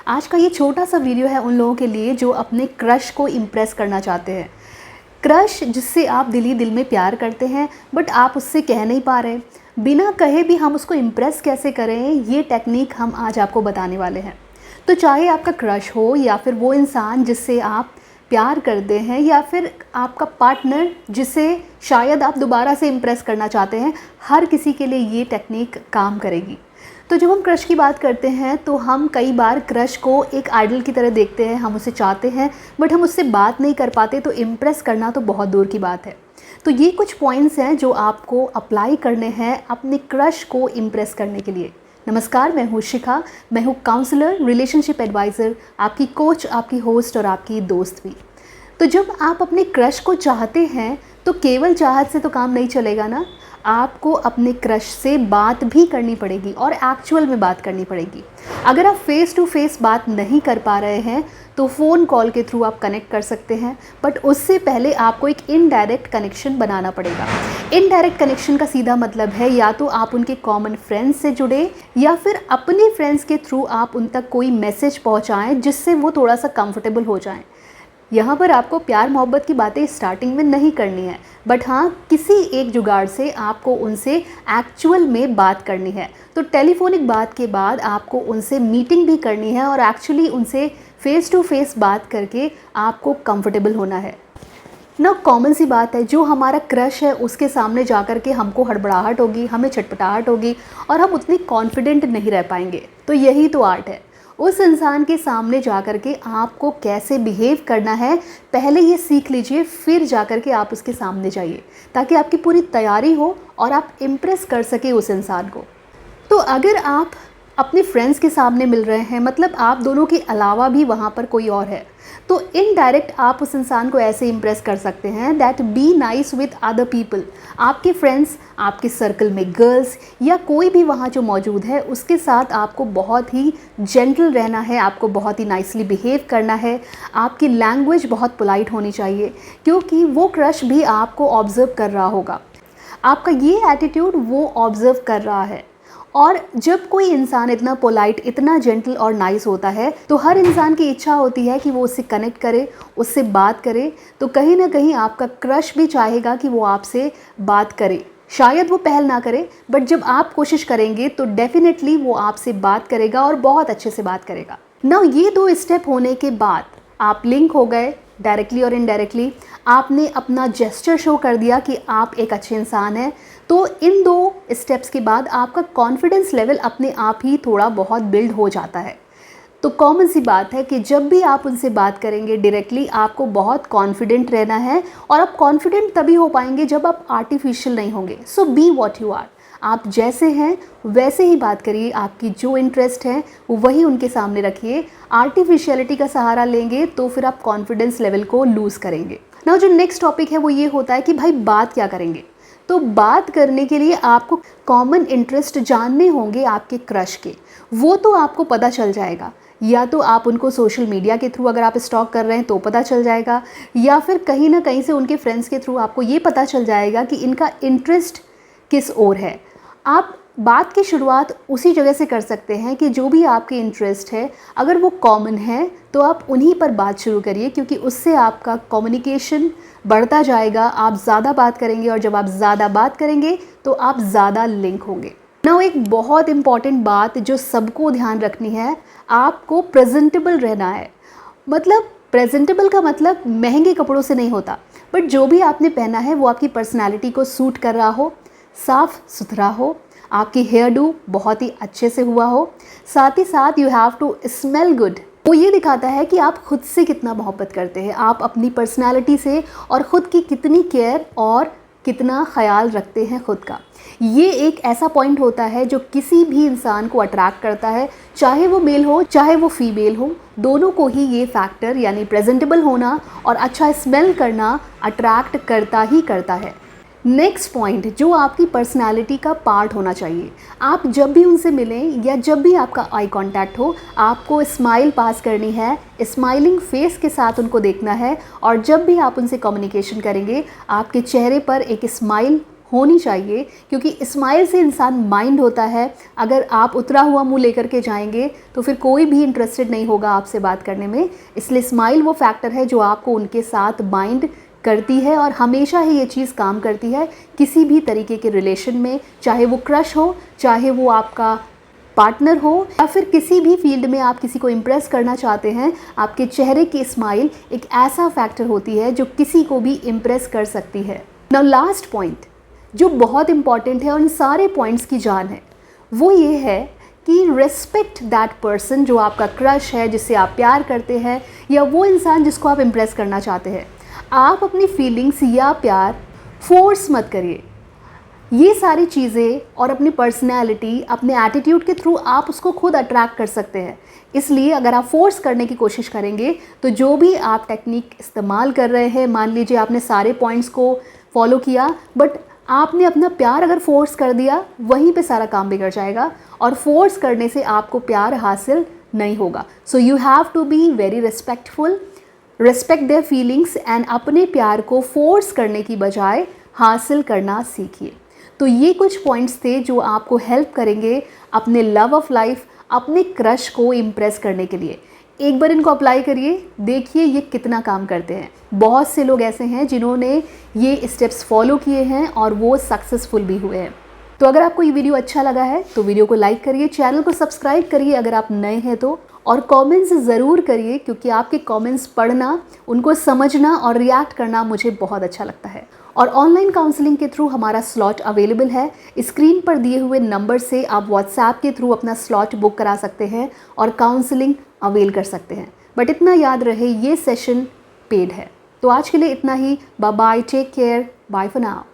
आज का ये छोटा सा वीडियो है उन लोगों के लिए जो अपने क्रश को इम्प्रेस करना चाहते हैं। क्रश जिससे आप दिल ही दिल में प्यार करते हैं बट आप उससे कह नहीं पा रहे। बिना कहे भी हम उसको इम्प्रेस कैसे करें, ये टेक्निक हम आज आपको बताने वाले हैं। तो चाहे आपका क्रश हो या फिर वो इंसान जिससे आप प्यार करते हैं या फिर आपका पार्टनर जिसे शायद आप दोबारा से इम्प्रेस करना चाहते हैं, हर किसी के लिए ये टेक्निक काम करेगी। तो जब हम क्रश की बात करते हैं तो हम कई बार क्रश को एक आइडल की तरह देखते हैं, हम उसे चाहते हैं बट हम उससे बात नहीं कर पाते, तो इम्प्रेस करना तो बहुत दूर की बात है। तो ये कुछ पॉइंट्स हैं जो आपको अप्लाई करने हैं अपने क्रश को इम्प्रेस करने के लिए। नमस्कार, मैं हूँ शिखा, मैं हूँ काउंसलर, रिलेशनशिप एडवाइज़र, आपकी कोच, आपकी होस्ट और आपकी दोस्त भी। तो जब आप अपने क्रश को चाहते हैं तो केवल चाहत से तो काम नहीं चलेगा ना, आपको अपने क्रश से बात भी करनी पड़ेगी और एक्चुअल में बात करनी पड़ेगी। अगर आप फेस टू फेस बात नहीं कर पा रहे हैं तो फ़ोन कॉल के थ्रू आप कनेक्ट कर सकते हैं, बट उससे पहले आपको एक इनडायरेक्ट कनेक्शन बनाना पड़ेगा। इनडायरेक्ट कनेक्शन का सीधा मतलब है या तो आप उनके कॉमन फ्रेंड्स से जुड़े या फिर अपने फ्रेंड्स के थ्रू आप उन तक कोई मैसेज पहुंचाएं जिससे वो थोड़ा सा कंफर्टेबल हो जाएं। यहाँ पर आपको प्यार मोहब्बत की बातें स्टार्टिंग में नहीं करनी है, बट हाँ किसी एक जुगाड़ से आपको उनसे एक्चुअल में बात करनी है। तो टेलीफोनिक बात के बाद आपको उनसे मीटिंग भी करनी है और एक्चुअली उनसे फेस टू फेस बात करके आपको कंफर्टेबल होना है ना। कॉमन सी बात है, जो हमारा क्रश है उसके सामने जा कर के हमको हड़बड़ाहट होगी, हमें छटपटाहट होगी और हम उतने कॉन्फिडेंट नहीं रह पाएंगे। तो यही तो आर्ट है, उस इंसान के सामने जाकर के आपको कैसे बिहेव करना है पहले ये सीख लीजिए, फिर जाकर के आप उसके सामने जाइए ताकि आपकी पूरी तैयारी हो और आप इम्प्रेस कर सके उस इंसान को। तो अगर आप अपने फ्रेंड्स के सामने मिल रहे हैं, मतलब आप दोनों के अलावा भी वहाँ पर कोई और है, तो इनडायरेक्ट आप उस इंसान को ऐसे इम्प्रेस कर सकते हैं that be nice with other people. आपके फ्रेंड्स, आपके सर्कल में गर्ल्स या कोई भी वहाँ जो मौजूद है उसके साथ आपको बहुत ही जेंटल रहना है, आपको बहुत ही नाइसली बिहेव करना है, आपकी लैंग्वेज बहुत पोलाइट होनी चाहिए क्योंकि वो क्रश भी आपको ऑब्ज़र्व कर रहा होगा, आपका ये एटीट्यूड वो ऑब्ज़र्व कर रहा है। और जब कोई इंसान इतना पोलाइट, इतना जेंटल और नाइस होता है तो हर इंसान की इच्छा होती है कि वो उससे कनेक्ट करे, उससे बात करे। तो कहीं ना कहीं आपका क्रश भी चाहेगा कि वो आपसे बात करे। शायद वो पहल ना करे बट जब आप कोशिश करेंगे तो डेफिनेटली वो आपसे बात करेगा और बहुत अच्छे से बात करेगा ना। ये दो स्टेप होने के बाद आप लिंक हो गए, डायरेक्टली और इनडायरेक्टली आपने अपना जेस्चर शो कर दिया कि आप एक अच्छे इंसान हैं। तो इन दो स्टेप्स के बाद आपका कॉन्फिडेंस लेवल अपने आप ही थोड़ा बहुत बिल्ड हो जाता है। तो कॉमन सी बात है कि जब भी आप उनसे बात करेंगे डायरेक्टली, आपको बहुत कॉन्फिडेंट रहना है और आप कॉन्फिडेंट तभी हो पाएंगे जब आप आर्टिफिशियल नहीं होंगे। सो बी वॉट यू आर, आप जैसे हैं वैसे ही बात करिए, आपकी जो इंटरेस्ट है वही उनके सामने रखिए। आर्टिफिशियलिटी का सहारा लेंगे तो फिर आप कॉन्फिडेंस लेवल को लूज़ करेंगे ना। जो नेक्स्ट टॉपिक है वो ये होता है कि भाई बात क्या करेंगे। तो बात करने के लिए आपको कॉमन इंटरेस्ट जानने होंगे आपके क्रश के, वो तो आपको पता चल जाएगा। या तो आप उनको सोशल मीडिया के थ्रू अगर आप स्टॉक कर रहे हैं तो पता चल जाएगा, या फिर कहीं ना कहीं से उनके फ्रेंड्स के थ्रू आपको ये पता चल जाएगा कि इनका इंटरेस्ट किस ओर है। आप बात की शुरुआत उसी जगह से कर सकते हैं कि जो भी आपके इंटरेस्ट है अगर वो कॉमन है तो आप उन्हीं पर बात शुरू करिए, क्योंकि उससे आपका कम्युनिकेशन बढ़ता जाएगा, आप ज़्यादा बात करेंगे और जब आप ज़्यादा बात करेंगे तो आप ज़्यादा लिंक होंगे ना। एक बहुत इंपॉर्टेंट बात जो सबको ध्यान रखनी है, आपको प्रेजेंटेबल रहना है। मतलब प्रेजेंटेबल का मतलब महंगे कपड़ों से नहीं होता, बट जो भी आपने पहना है वो आपकी पर्सनैलिटी को सूट कर रहा हो, साफ़ सुथरा हो, आपकी हेयर डू बहुत ही अच्छे से हुआ हो, साथ ही साथ you have to smell good. वो ये दिखाता है कि आप खुद से कितना मोहब्बत करते हैं, आप अपनी पर्सनालिटी से और ख़ुद की कितनी केयर और कितना ख्याल रखते हैं खुद का। ये एक ऐसा पॉइंट होता है जो किसी भी इंसान को अट्रैक्ट करता है, चाहे वो मेल हो चाहे वो फीमेल हो, दोनों को ही ये फैक्टर यानी प्रेजेंटेबल होना और अच्छा स्मेल करना अट्रैक्ट करता ही करता है। नेक्स्ट पॉइंट जो आपकी पर्सनालिटी का पार्ट होना चाहिए, आप जब भी उनसे मिलें या जब भी आपका आई कांटेक्ट हो, आपको स्माइल पास करनी है, स्माइलिंग फेस के साथ उनको देखना है और जब भी आप उनसे कम्युनिकेशन करेंगे आपके चेहरे पर एक स्माइल होनी चाहिए, क्योंकि स्माइल से इंसान माइंड होता है। अगर आप उतरा हुआ मुंह लेकर के जाएंगे तो फिर कोई भी इंटरेस्टेड नहीं होगा आपसे बात करने में। इसलिए स्माइल वो फैक्टर है जो आपको उनके साथ बाइंड करती है, और हमेशा ही ये चीज़ काम करती है किसी भी तरीके के रिलेशन में, चाहे वो क्रश हो, चाहे वो आपका पार्टनर हो, या फिर किसी भी फील्ड में आप किसी को इम्प्रेस करना चाहते हैं। आपके चेहरे की स्माइल एक ऐसा फैक्टर होती है जो किसी को भी इम्प्रेस कर सकती है। नाउ लास्ट पॉइंट जो बहुत इंपॉर्टेंट है और इन सारे पॉइंट्स की जान है, वो ये है कि रेस्पेक्ट दैट पर्सन जो आपका क्रश है, जिससे आप प्यार करते हैं, या वो इंसान जिसको आप इम्प्रेस करना चाहते हैं। आप अपनी फीलिंग्स या प्यार फोर्स मत करिए। ये सारी चीज़ें और अपनी पर्सनैलिटी, अपने एटीट्यूड के थ्रू आप उसको खुद अट्रैक्ट कर सकते हैं। इसलिए अगर आप फोर्स करने की कोशिश करेंगे तो जो भी आप टेक्निक इस्तेमाल कर रहे हैं, मान लीजिए आपने सारे पॉइंट्स को फॉलो किया, बट आपने अपना प्यार अगर फोर्स कर दिया, वहीं पे सारा काम बिगड़ जाएगा, और फोर्स करने से आपको प्यार हासिल नहीं होगा। So you have to be very respectful, respect their feelings, and अपने प्यार को फोर्स करने की बजाय हासिल करना सीखिए। तो ये कुछ पॉइंट्स थे जो आपको हेल्प करेंगे अपने लव ऑफ लाइफ, अपने क्रश को इम्प्रेस करने के लिए। एक बार इनको अप्लाई करिए, देखिए ये कितना काम करते हैं। बहुत से लोग ऐसे हैं जिन्होंने ये स्टेप्स फॉलो किए हैं और वो सक्सेसफुल भी हुए हैं। तो अगर आपको ये वीडियो अच्छा लगा है तो वीडियो को लाइक करिए, चैनल को सब्सक्राइब करिए अगर आप नए हैं तो, और कमेंट्स ज़रूर करिए, क्योंकि आपके कमेंट्स पढ़ना, उनको समझना और रिएक्ट करना मुझे बहुत अच्छा लगता है। और ऑनलाइन काउंसलिंग के थ्रू हमारा स्लॉट अवेलेबल है। स्क्रीन पर दिए हुए नंबर से आप व्हाट्सएप के थ्रू अपना स्लॉट बुक करा सकते हैं और काउंसलिंग अवेल कर सकते हैं। बट इतना याद रहे, ये सेशन पेड है। तो आज के लिए इतना ही। Bye bye, take care, bye for now.